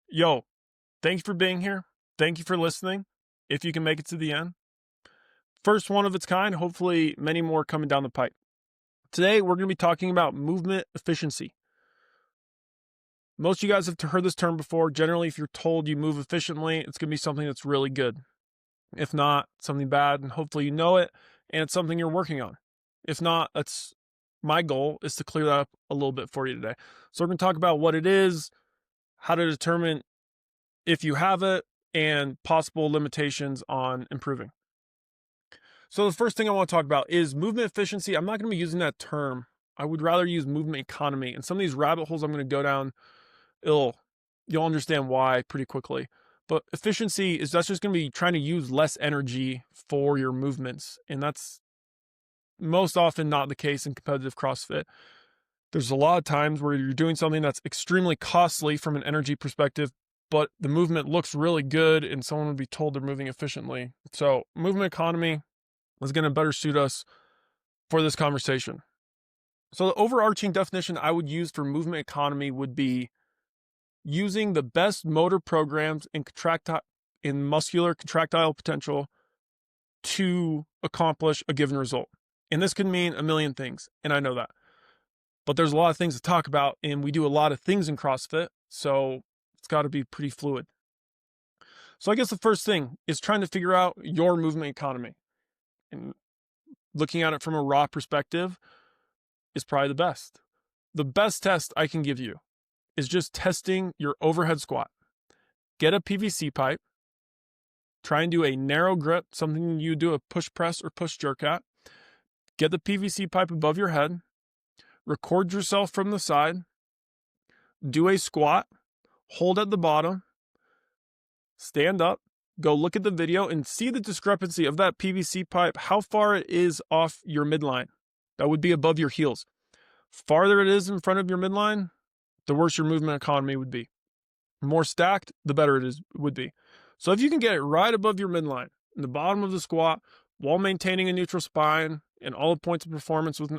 Yo, thanks for being here. Thank you for listening. If you can make it to the end, first one of its kind, hopefully, many more coming down the pipe. Today, we're going to be talking about movement efficiency. Most of you guys have heard this term before. Generally, if you're told you move efficiently, it's going to be something that's really good. If not, something bad, and hopefully you know it, and it's something you're working on. If not, that's my goal is to clear that up a little bit for you today. So we're going to talk about what it is, how to determine if you have it, and possible limitations on improving. So the first thing I want to talk about is movement efficiency. I'm not going to be using that term. I would rather use movement economy. And some of these rabbit holes I'm going to go down, you'll understand why pretty quickly. But efficiency that's just going to be trying to use less energy for your movements. And that's most often not the case in competitive CrossFit. There's a lot of times where you're doing something that's extremely costly from an energy perspective, but the movement looks really good and someone would be told they're moving efficiently. So movement economy is going to better suit us for this conversation. So the overarching definition I would use for movement economy would be using the best motor programs in muscular contractile potential to accomplish a given result. And this could mean a million things, and I know that. But there's a lot of things to talk about, and we do a lot of things in CrossFit, so it's got to be pretty fluid. So I guess the first thing is trying to figure out your movement economy. And looking at it from a raw perspective is probably the best. The best test I can give you is just testing your overhead squat. Get a PVC pipe. Try and do a narrow grip, something you do a push press or push jerk at. Get the PVC pipe above your head. Record yourself from the side. Do a squat. Hold at the bottom. Stand up. Go look at the video and see the discrepancy of that PVC pipe, how far it is off your midline. That would be above your heels. Farther it is in front of your midline, the worse your movement economy would be. More stacked, the better it would be. So if you can get it right above your midline, in the bottom of the squat, while maintaining a neutral spine and all the points of performance with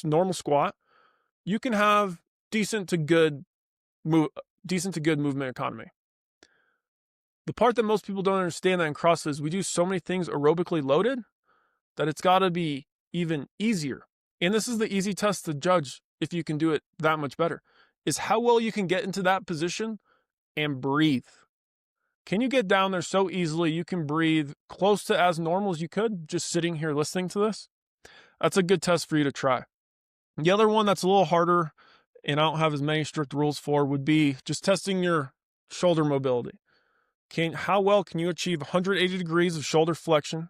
normal squat, you can have decent to good movement economy. The part that most people don't understand that in CrossFit is we do so many things aerobically loaded that it's got to be even easier. And this is the easy test to judge if you can do it that much better, is how well you can get into that position and breathe. Can you get down there so easily you can breathe close to as normal as you could just sitting here listening to this? That's a good test for you to try. The other one that's a little harder, and I don't have as many strict rules for, would be just testing your shoulder mobility. How well can you achieve 180 degrees of shoulder flexion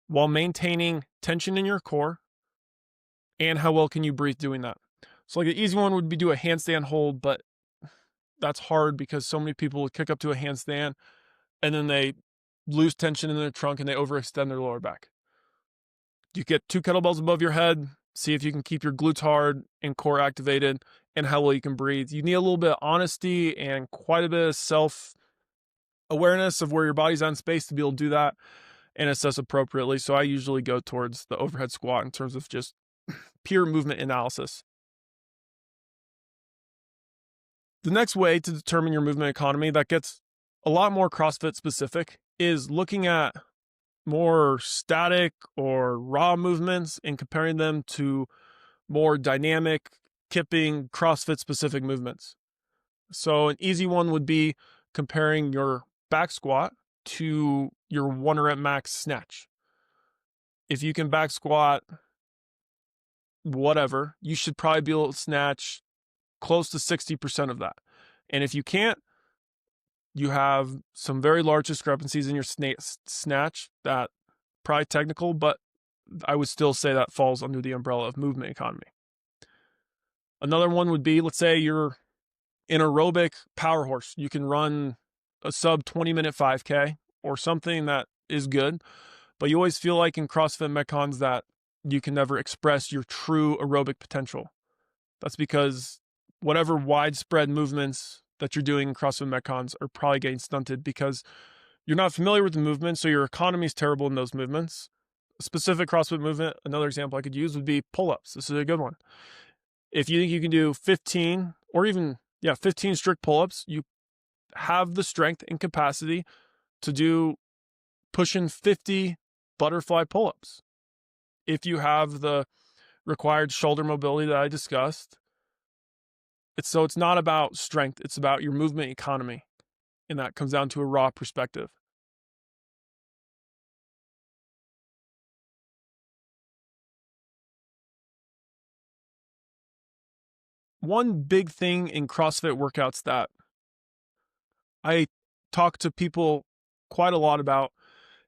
while maintaining tension in your core? And how well can you breathe doing that? So like the easy one would be do a handstand hold, but that's hard because so many people would kick up to a handstand and then they lose tension in their trunk and they overextend their lower back. You get 2 kettlebells above your head, see if you can keep your glutes hard and core activated and how well you can breathe. You need a little bit of honesty and quite a bit of self-awareness of where your body's on space to be able to do that and assess appropriately. So I usually go towards the overhead squat in terms of just pure movement analysis. The next way to determine your movement economy that gets a lot more CrossFit specific is looking at more static or raw movements and comparing them to more dynamic, kipping, CrossFit specific movements. So an easy one would be comparing your back squat to your 1 rep max snatch. If you can back squat whatever, you should probably be able to snatch close to 60% of that. And if you can't, you have some very large discrepancies in your snatch that probably technical, but I would still say that falls under the umbrella of movement economy. Another one would be, let's say you're an aerobic power horse. You can run a sub 20-minute 5K or something that is good, but you always feel like in CrossFit Metcons that you can never express your true aerobic potential. That's because whatever widespread movements that you're doing in CrossFit Metcons are probably getting stunted because you're not familiar with the movement, so your economy is terrible in those movements. A specific CrossFit movement, another example I could use would be pull-ups. This is a good one. If you think you can do 15 or even 15 strict pull-ups, you have the strength and capacity to do pushing 50 butterfly pull-ups. If you have the required shoulder mobility that I discussed, it's not about strength, it's about your movement economy. And that comes down to a raw perspective. One big thing in CrossFit workouts that I talk to people quite a lot about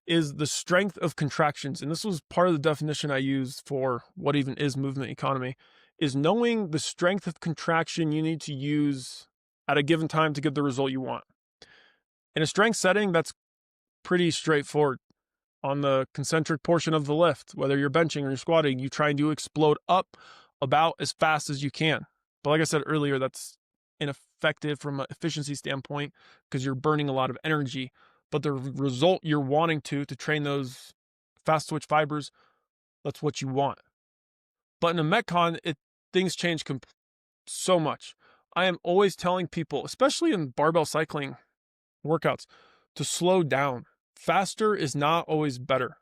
is the strength of contractions. And this was part of the definition I used for what even is movement economy, is knowing the strength of contraction you need to use at a given time to get the result you want. In a strength setting, that's pretty straightforward. On the concentric portion of the lift, whether you're benching or you're squatting, you try and do explode up about as fast as you can. But like I said earlier, that's ineffective from an efficiency standpoint because you're burning a lot of energy. But the result you're wanting to train those fast twitch fibers, that's what you want. But in a Metcon, things change so much. I am always telling people, especially in barbell cycling workouts, to slow down. Faster is not always better.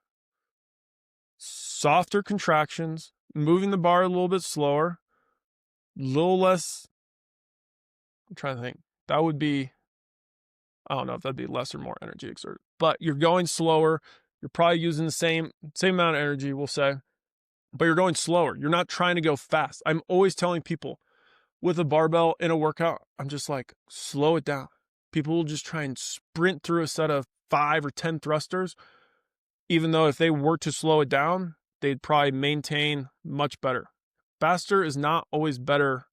Softer contractions, moving the bar a little bit slower, a little less. I'm trying to think. That would be, I don't know if that'd be less or more energy exerted, but you're going slower. You're probably using the same amount of energy, we'll say, but you're going slower. You're not trying to go fast. I'm always telling people with a barbell in a workout, I'm just like, slow it down. People will just try and sprint through a set of 5 or 10 thrusters, even though if they were to slow it down, they'd probably maintain much better. Faster is not always better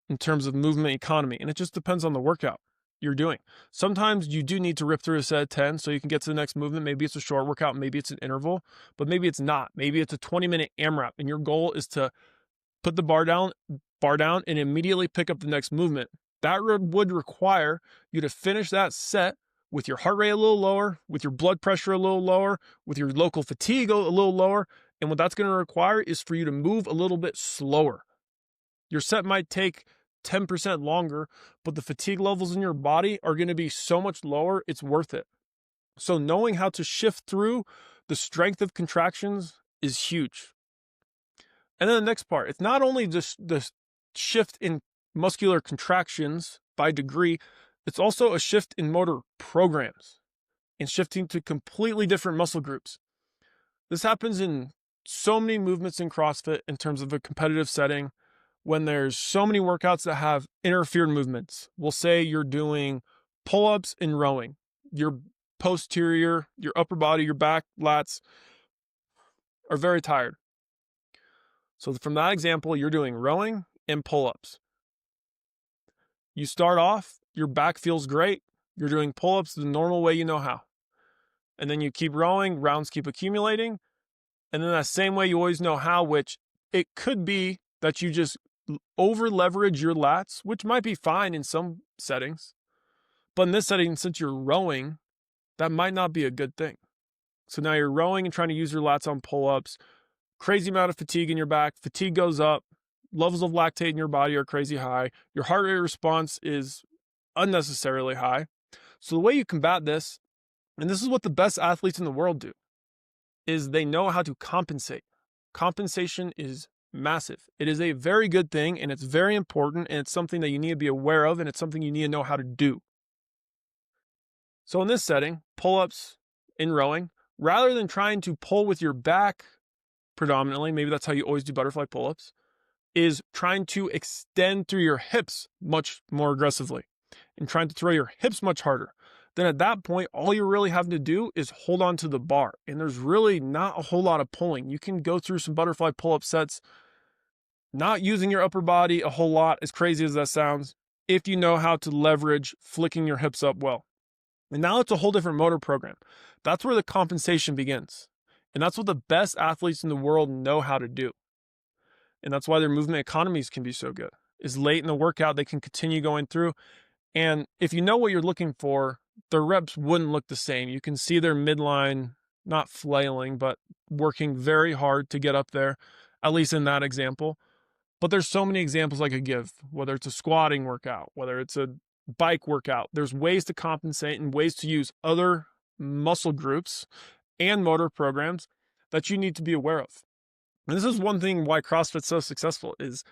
in terms of movement economy, and it just depends on the workout you're doing. Sometimes you do need to rip through a set of 10 so you can get to the next movement. Maybe it's a short workout, maybe it's an interval, but maybe it's not. Maybe it's a 20-minute AMRAP, and your goal is to put the bar down and immediately pick up the next movement. That would require you to finish that set with your heart rate a little lower, with your blood pressure a little lower, with your local fatigue a little lower. And what that's going to require is for you to move a little bit slower. Your set might take 10% longer, but the fatigue levels in your body are going to be so much lower, it's worth it. So knowing how to shift through the strength of contractions is huge. And then the next part, it's not only just the shift in muscular contractions by degree, it's also a shift in motor programs and shifting to completely different muscle groups. This happens in so many movements in CrossFit in terms of a competitive setting when there's so many workouts that have interfered movements. We'll say you're doing pull-ups and rowing. Your posterior, your upper body, your back, lats are very tired. So from that example, you're doing rowing and pull-ups. You start off, your back feels great. You're doing pull-ups the normal way you know how. And then you keep rowing, rounds keep accumulating. And then that same way you always know how, which it could be that you just over leverage your lats, which might be fine in some settings. But in this setting, since you're rowing, that might not be a good thing. So now you're rowing and trying to use your lats on pull-ups. Crazy amount of fatigue in your back. Fatigue goes up. Levels of lactate in your body are crazy high. Your heart rate response is unnecessarily high. So the way you combat this, and this is what the best athletes in the world do, is they know how to compensate. Compensation is massive. It is a very good thing, and it's very important, and it's something that you need to be aware of, and it's something you need to know how to do. So in this setting, pull-ups in rowing, rather than trying to pull with your back predominantly, maybe that's how you always do butterfly pull-ups, is trying to extend through your hips much more aggressively and trying to throw your hips much harder. Then at that point, all you're really having to do is hold on to the bar. And there's really not a whole lot of pulling. You can go through some butterfly pull-up sets, not using your upper body a whole lot, as crazy as that sounds, if you know how to leverage flicking your hips up well. And now it's a whole different motor program. That's where the compensation begins. And that's what the best athletes in the world know how to do. And that's why their movement economies can be so good. Is late in the workout, they can continue going through. And if you know what you're looking for, the reps wouldn't look the same. You can see their midline not flailing, but working very hard to get up there, at least in that example. But there's so many examples I could give, whether it's a squatting workout, whether it's a bike workout. There's ways to compensate and ways to use other muscle groups and motor programs that you need to be aware of. And this is one thing why CrossFit's so successful, is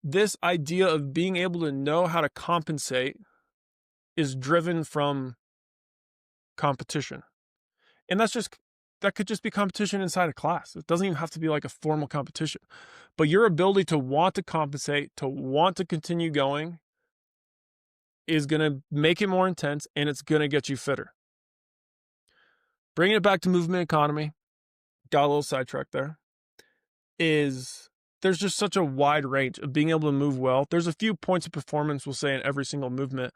this idea of being able to know how to compensate is driven from competition. And that could just be competition inside a class. It doesn't even have to be like a formal competition. But your ability to want to compensate, to want to continue going, is going to make it more intense, and it's going to get you fitter. Bringing it back to movement economy, got a little sidetracked there, is there's just such a wide range of being able to move well. There's a few points of performance, we'll say, in every single movement,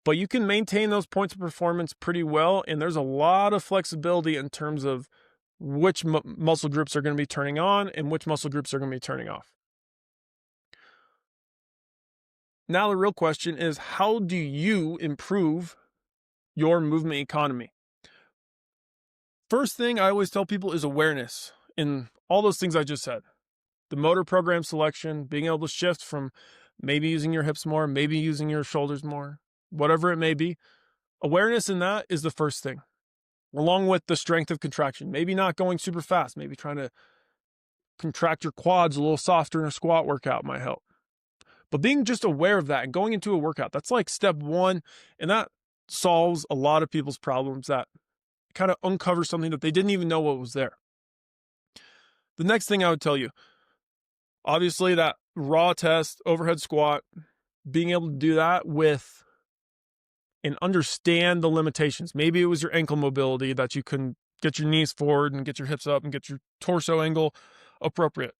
but you can maintain those points of performance pretty well, and there's a lot of flexibility in terms of which muscle groups are going to be turning on and which muscle groups are going to be turning off. Now the real question is, how do you improve your movement economy? First thing I always tell people is awareness in all those things I just said. The motor program selection, being able to shift from maybe using your hips more, maybe using your shoulders more, whatever it may be. Awareness in that is the first thing, along with the strength of contraction. Maybe not going super fast, maybe trying to contract your quads a little softer in a squat workout might help. But being just aware of that and going into a workout, that's like step one, and that solves a lot of people's problems. That kind of uncovers something that they didn't even know what was there. The next thing I would tell you, obviously that raw test, overhead squat, being able to do that with and understand the limitations. Maybe it was your ankle mobility that you couldn't get your knees forward and get your hips up and get your torso angle appropriate.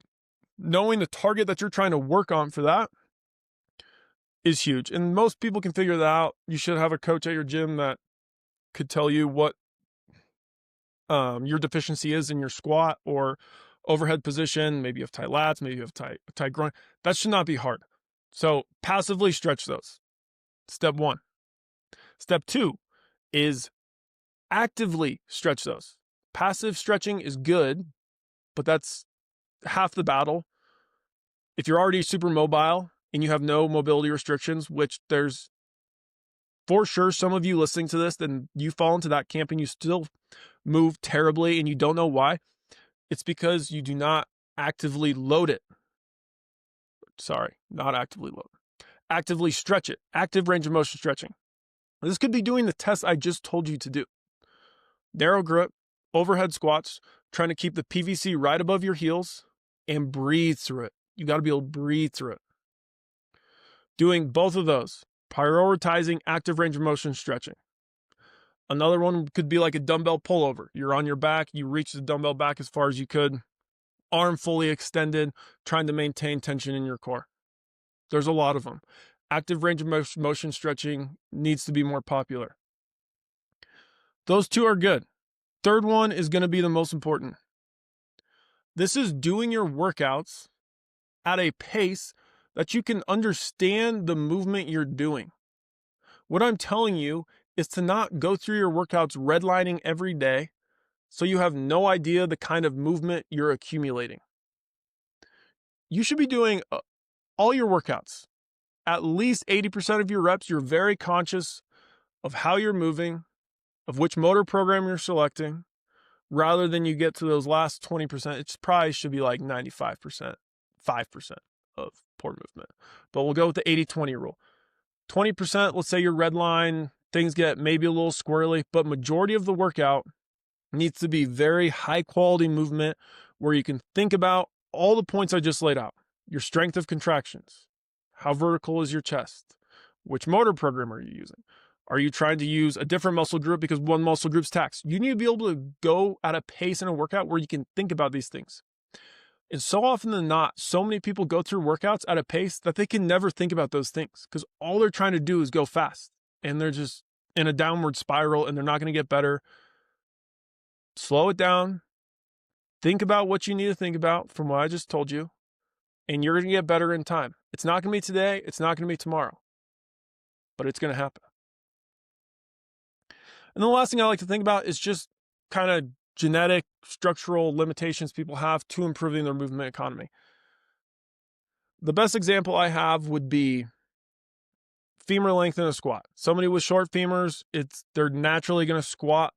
Knowing the target that you're trying to work on for that is huge. And most people can figure that out. You should have a coach at your gym that could tell you what your deficiency is in your squat or overhead position. Maybe you have tight lats, maybe you have tight groin. That should not be hard. So passively stretch those. Step one. Step two is actively stretch those. Passive stretching is good, but that's half the battle. If you're already super mobile and you have no mobility restrictions, which there's for sure some of you listening to this, then you fall into that camp and you still move terribly and you don't know why. It's because you do not actively load it. Sorry, not actively load. Actively stretch it. Active range of motion stretching. This could be doing the test I just told you to do. Narrow grip, overhead squats, trying to keep the PVC right above your heels and breathe through it. You got to be able to breathe through it. Doing both of those, prioritizing active range of motion stretching. Another one could be like a dumbbell pullover. You're on your back, you reach the dumbbell back as far as you could, arm fully extended, trying to maintain tension in your core. There's a lot of them. Active range of motion stretching needs to be more popular. Those two are good. Third one is going to be the most important. This is doing your workouts at a pace that you can understand the movement you're doing. What I'm telling you is to not go through your workouts redlining every day so you have no idea the kind of movement you're accumulating. You should be doing all your workouts. At least 80% of your reps, you're very conscious of how you're moving, of which motor program you're selecting, rather than you get to those last 20%. It probably should be like 95%, 5% of poor movement. But we'll go with the 80-20 rule. 20%, let's say you're redline, things get maybe a little squirrely, but majority of the workout needs to be very high quality movement where you can think about all the points I just laid out. Your strength of contractions. How vertical is your chest? Which motor program are you using? Are you trying to use a different muscle group because one muscle group's taxed? You need to be able to go at a pace in a workout where you can think about these things. And so often than not, so many people go through workouts at a pace that they can never think about those things because all they're trying to do is go fast. And they're just in a downward spiral and they're not going to get better. Slow it down. Think about what you need to think about from what I just told you. And you're going to get better in time. It's not going to be today. It's not going to be tomorrow. But it's going to happen. And the last thing I like to think about is just kind of genetic, structural limitations people have to improving their movement economy. The best example I have would be femur length in a squat. Somebody with short femurs, they're naturally going to squat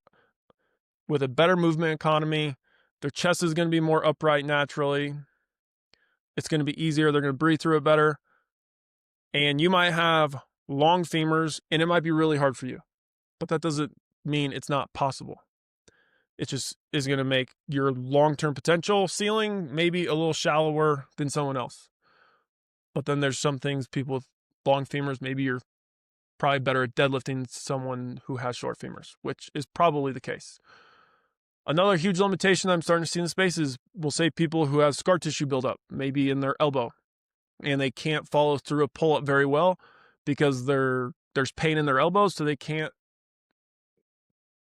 with a better movement economy. Their chest is going to be more upright naturally. It's going to be easier. They're going to breathe through it better. And you might have long femurs, and it might be really hard for you. But that doesn't mean it's not possible. It just is going to make your long-term potential ceiling maybe a little shallower than someone else. But then there's some things, people with long femurs, maybe you're probably better at deadlifting someone who has short femurs, which is probably the case. Another huge limitation I'm starting to see in the space is, we'll say, people who have scar tissue buildup, maybe in their elbow, and they can't follow through a pull-up very well because there's pain in their elbows, so they can't,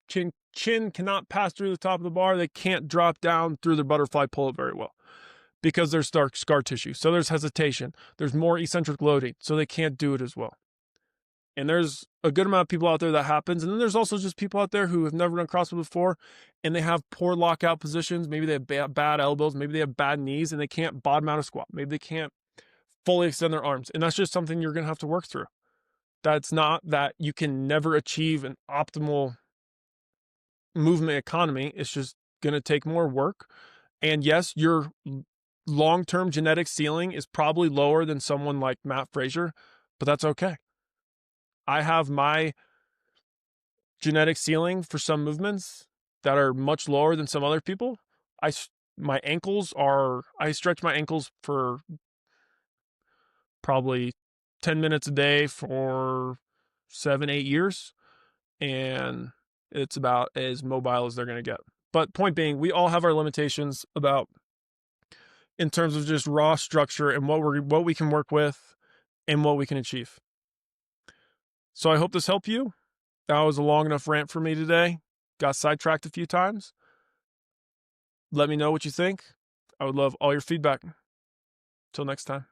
chin cannot pass through the top of the bar. They can't drop down through their butterfly pull-up very well because there's scar tissue. So there's hesitation. There's more eccentric loading, so they can't do it as well. And there's a good amount of people out there that happens. And then there's also just people out there who have never done CrossFit before, and they have poor lockout positions. Maybe they have bad elbows. Maybe they have bad knees, and they can't bottom out a squat. Maybe they can't fully extend their arms. And that's just something you're going to have to work through. That's not that you can never achieve an optimal movement economy. It's just going to take more work. And yes, your long-term genetic ceiling is probably lower than someone like Matt Frazier, but that's okay. I have my genetic ceiling for some movements that are much lower than some other people. I stretch my ankles for probably 10 minutes a day for 7-8 years. And it's about as mobile as they're going to get. But point being, we all have our limitations in terms of just raw structure and what we can work with and what we can achieve. So I hope this helped you. That was a long enough rant for me today. Got sidetracked a few times. Let me know what you think. I would love all your feedback. Till next time.